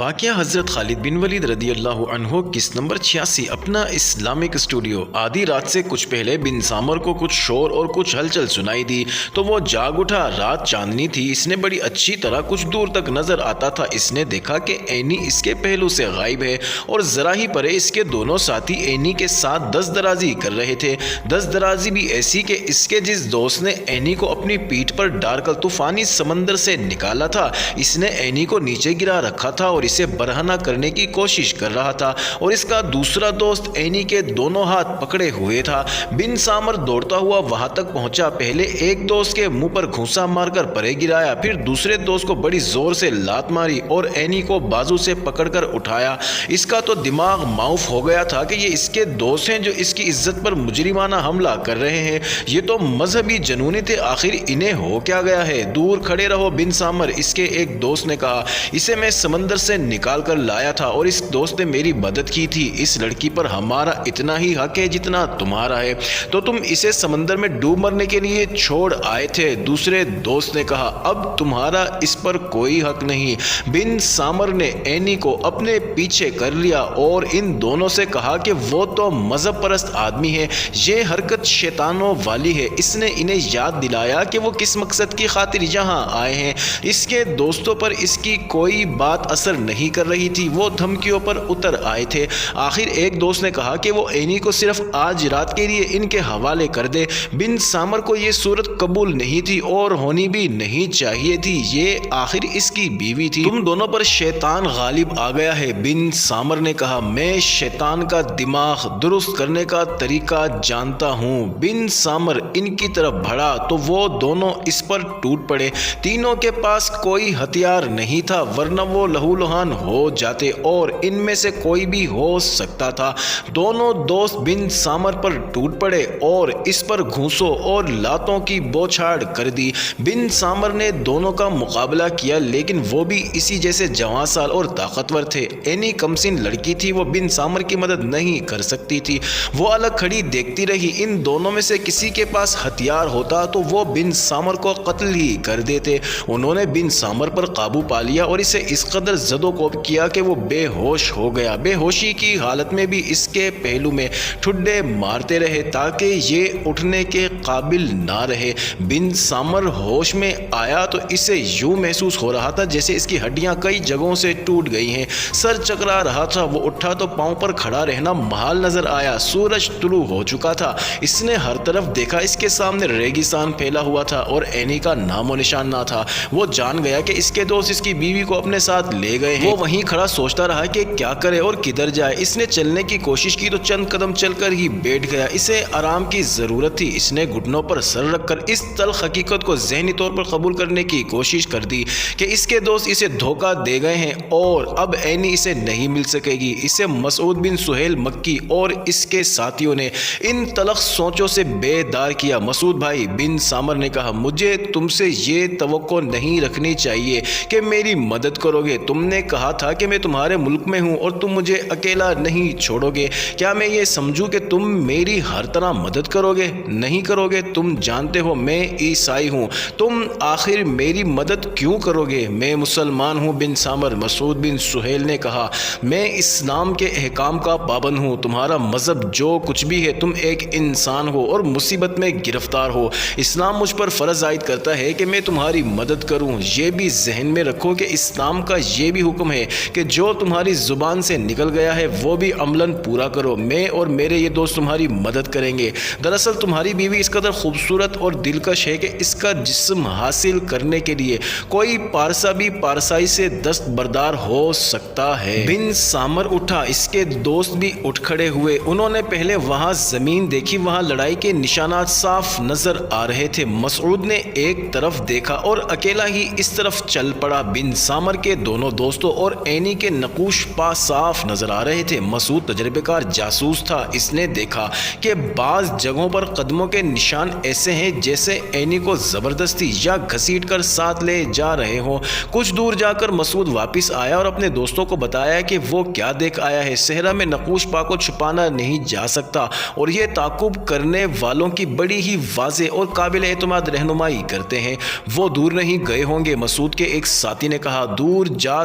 واقعہ حضرت خالد بن ولید رضی اللہ عنہ قسط نمبر 86 اپنا اسلامک اسٹوڈیو۔ آدھی رات سے کچھ پہلے بن سامر کو کچھ شور اور کچھ ہلچل سنائی دی تو وہ جاگ اٹھا۔ رات چاندنی تھی، اس نے بڑی اچھی طرح کچھ دور تک نظر آتا تھا۔ اس نے دیکھا کہ اینی اس کے پہلو سے غائب ہے اور ذرا ہی پرے اس کے دونوں ساتھی اینی کے ساتھ دست درازی کر رہے تھے۔ دست درازی بھی ایسی کہ اس کے جس دوست نے اینی کو اپنی پیٹھ پر ڈال کر طوفانی سمندر سے نکالا تھا، اس نے اینی کو نیچے گرا رکھا تھا اور اسے برہنہ کرنے کی کوشش کر رہا تھا، اور اس کا دوسرا دوست اینی کے دونوں ہاتھ پکڑے ہوئے تھا۔ بن سامر دوڑتا ہوا وہاں تک پہنچا۔ پہلے ایک دوست کے منہ پر گھونسا مار کر پرے گرایا، پھر دوسرے دوست کو بڑی زور سے لات ماری اور اینی کو بازو سے پکڑ کر اٹھایا۔ اس کا تو دماغ معاف ہو گیا تھا کہ یہ اس کے دوست ہیں جو اس کی عزت پر مجرمانہ حملہ کر رہے ہیں۔ یہ تو مذہبی جنونی تھے، آخر انہیں ہو کیا گیا ہے؟ دور کھڑے رہو بن سامر، اس کے ایک دوست نے کہا۔ اسے میں سمندر سے نکال کر لایا تھا اور اس دوست نے میری مدد کی تھی۔ اس لڑکی پر ہمارا اتنا ہی حق ہے جتنا تمہارا ہے، تو تم اسے سمندر میں ڈوب مرنے کے لیے چھوڑ آئے تھے۔ دوسرے دوست نے کہا اب تمہارا اس پر کوئی حق نہیں۔ بن سامر نے اینی کو اپنے پیچھے کر لیا اور ان دونوں سے کہا کہ وہ تو مذہب پرست آدمی ہے، یہ حرکت شیطانوں والی ہے۔ اس نے انہیں یاد دلایا کہ وہ کس مقصد کی خاطر یہاں آئے ہیں۔ اس کے دوستوں پر اس کی کوئی بات اثر نہیں کر رہی تھی، وہ دھمکیوں پر اتر آئے تھے۔ آخر ایک دوست نے کہا کہ وہ اینی کو صرف آج رات کے لیے ان کے حوالے کر دے۔ بن سامر کو یہ صورت قبول نہیں تھی اور ہونی بھی نہیں چاہیے تھی، یہ آخر اس کی بیوی تھی۔ تم دونوں پر شیطان غالب آ گیا ہے، بن سامر نے کہا۔ میں شیطان کا دماغ درست کرنے کا طریقہ جانتا ہوں۔ بن سامر ان کی طرف بڑھا تو وہ دونوں اس پر ٹوٹ پڑے۔ تینوں کے پاس کوئی ہتھیار نہیں تھا، ورنہ وہ لہو لہان ہو جاتے اور ان میں سے کوئی بھی ہو سکتا تھا۔ دونوں دوست بن سامر پر ٹوٹ پڑے اور اس پر گھونسوں اور لاتوں کی بوچھاڑ کر دی۔ بن سامر نے دونوں کا مقابلہ کیا، لیکن وہ بھی اسی جیسے جوان سال اور طاقتور تھے۔ اینی کمسن لڑکی تھی، وہ بن سامر کی مدد نہیں کر سکتی تھی۔ وہ الگ کھڑی دیکھتی رہی۔ ان دونوں میں سے کسی کے پاس ہتھیار ہوتا تو وہ بن سامر کو قتل ہی کر دیتے۔ انہوں نے بن سامر پر قابو پا لیا اور اسے اس قدر زد و کوب کیا کہ وہ بے ہوش ہو گیا۔ بے ہوشی کی حالت میں بھی اس کے پہلو میں ٹھڈے مارتے رہے تاکہ یہ اٹھنے کے قابل نہ رہے۔ بن سامر ہوش میں آیا تو اسے یوں محسوس ہو رہا تھا جیسے اس کی ہڈیاں کئی جگہوں سے ٹوٹ گئی ہیں۔ سر چکرا رہا تھا۔ وہ اٹھا تو پاؤں پر کھڑا رہنا محال نظر آیا۔ سورج طلوع ہو چکا تھا۔ اس نے ہر طرف دیکھا، اس کے سامنے ریگستان پھیلا ہوا تھا اور اینی کا نام و نشان نہ تھا۔ وہ جان گیا کہ اس کے دوست اس کی بیوی کو اپنے ساتھ لے گئے ہیں۔ وہ وہیں کھڑا سوچتا رہا کہ کیا کرے اور کدھر جائے۔ اس نے چلنے کی کوشش کی تو چند قدم چل کر ہی بیٹھ گیا۔ اسے آرام کی ضرورت تھی۔ اس نے گھٹنوں پر سر رکھ کر اس تلخ حقیقت کو ذہنی طور پر قبول کرنے کی کوشش کر دی کہ اس کے دوست اسے دھوکہ دے گئے ہیں اور اب اینی اسے نہیں مل سکے گی۔ اسے مسعود بن سہیل مکی اور اس کے ساتھیوں نے ان تلخ سوچوں سے بیدار کیا۔ مسعود بھائی، بن سامر نے کہا، مجھے تم سے یہ توقع نہیں رکھنی چاہیے کہ میری مدد کرو گے۔ تم نے کہا تھا کہ میں تمہارے ملک میں ہوں اور تم مجھے اکیلا نہیں چھوڑو گے۔ کیا میں یہ سمجھوں کہ تم میری ہر طرح مدد کرو گے؟ نہیں کرو گے۔ تم جانتے ہو میں عیسائی ہوں، تم آخر میری مدد کیوں کرو گے؟ میں مسلمان ہوں بن سامر، مسعود بن سہیل نے کہا۔ میں اسلام کے احکام کا پابند ہوں۔ تمہارا مذہب جو کچھ بھی ہے، تم ایک انسان ہو اور مصیبت میں گرفتار ہو۔ اسلام مجھ پر فرض عائد کرتا ہے کہ میں تمہاری مدد کروں۔ یہ بھی ذہن میں رکھو کہ اسلام کا یہ بھی حکم ہے کہ جو تمہاری زبان سے نکل گیا ہے وہ بھی عملاً پورا کرو۔ میں اور میرے یہ دوست تمہاری مدد کریں گے۔ دراصل تمہاری بیوی اس قدر خوبصورت اور دلکش ہے کہ اس کا جسم حاصل کرنے کے لیے کوئی پارسا بھی پارسائی سے دست بردار ہو سکتا ہے۔ بن سامر اٹھا، اس کے دوست بھی اٹھ کھڑے ہوئے۔ انہوں نے پہلے وہاں زمین دیکھی، وہاں لڑائی کے نشانات صاف نظر آ رہے تھے۔ مسعود نے ایک طرف دیکھا اور اکیلا ہی اس طرف چل پڑا۔ بن سامر کے دونوں دوستوں اور اینی کے نقوش پا صاف نظر آ رہے تھے۔ مسعود تجربے کار جاسوس تھا۔ اس نے دیکھا کہ بعض جگہوں پر قدموں کے نشان ایسے ہیں جیسے اینی کو زبردستی یا گھسیٹ کر ساتھ لے جا رہے ہوں۔ کچھ دور جا کر مسعود واپس آیا اور اپنے دوستوں کو بتایا کہ وہ کیا دیکھ آیا ہے۔ صحرا میں نقوش پا کو چھپانا نہیں جا سکتا اور یہ تعقب کرنے والوں کی بڑی ہی واضح اور قابل اعتماد رہنمائی کرتے ہیں۔ وہ دور نہیں گئے ہوں گے، مسعود کے ایک ساتھی نے کہا۔ دور جا